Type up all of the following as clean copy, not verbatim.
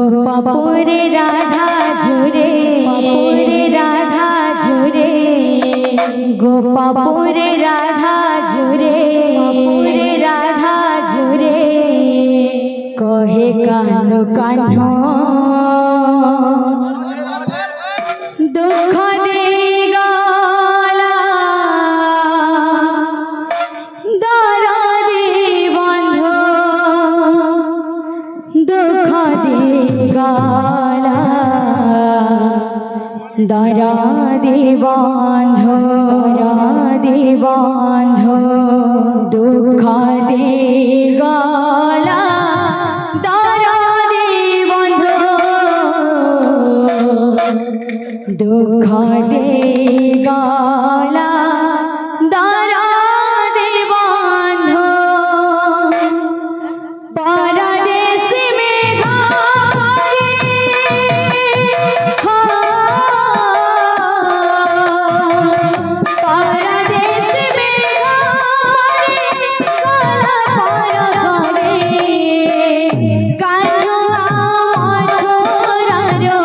गोपापुरे राधा झुरे राधा झुरे गोपापुरे राधा झुरे राधा झुरे कहे कान्हो कान्हो दुख दे गला दरदी बंधु दुख दे गला दरदी बंधु दुख दे गला दरदी बंधु दुख दे गला दरदी बंधु परदेश में घरे परदेश में घरे गला पर घरे कान्हुआ मथुरारो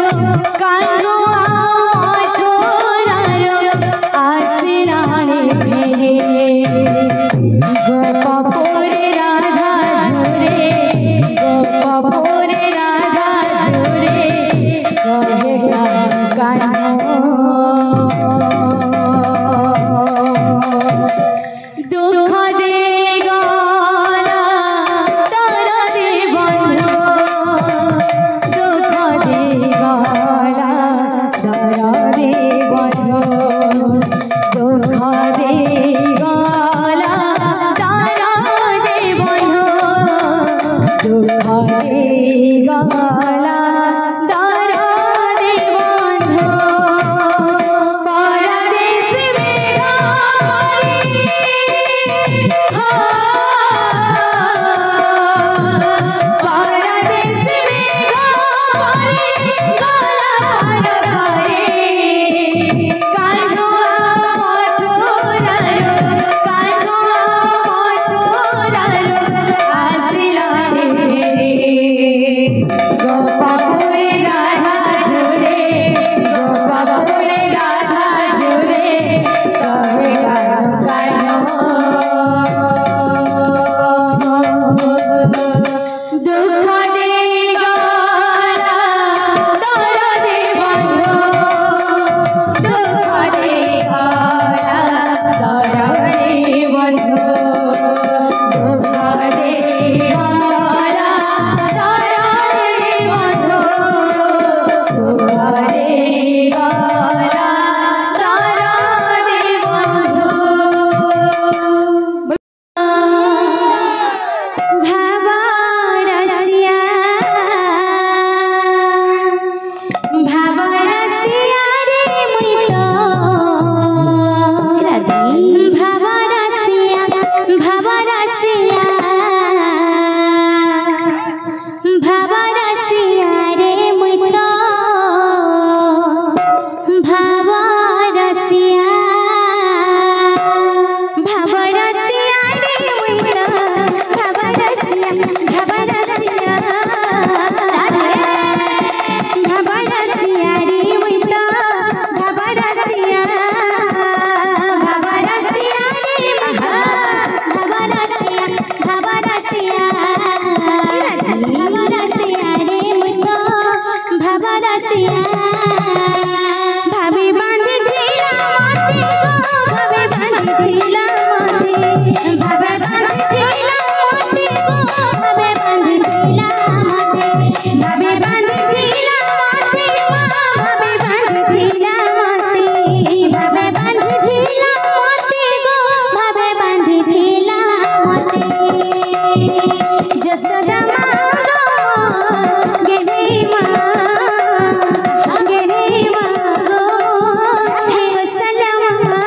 कान्हुआ मथुरारो आसिलाने फेरे गोपापुरे राधा झुरे गोपापुरे राधा झुरे कहे कान्हो दुख दे गला दरदी बंधु दुख दे गला दरदी बंधु दुख दे गला दरदी बंधु दुख दे गला दरदी बंधु परदेश में घरे परदेश में घरे गला पर घरे कान्हुआ मथुरारो आसिलाने फेरे गोपापुरे राधा झुरे गोपापुरे राधा झुरे कहे कान्हो दुख दे गला दरदी बंधु दुख दे गला दरदी बंधु दुख दे गला दरदी बंधु दुख दे गला दरदी बंधु भावरसिया रे मुई तो भावरसिया भावरसिया भावरसिया रे मुई तो भावरसिया भावरसिया रे मुई तो भावरसिया भावरसिया भावरसिया रे मुई तो भावरसिया भावरसिया रे भावरसिया भावरसिया भावरसिया रे मुई तो भावरसिया भाभी बांधी दिला मोती भाभी बांधी दिला मोती भाभी बांधी दिला मोती भाभी बांधी दिला मोती भाभी बांधी दिला मोती भाभी बांधी दिला मोती भाभी बांधी दिला मोती भाभी बांधी दिला मोती जसोदा माँ गेरी माँ गो हे सलमा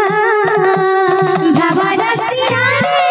भावरसिया रे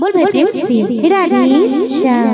बोल भाई प्रेम से राधेश्याम।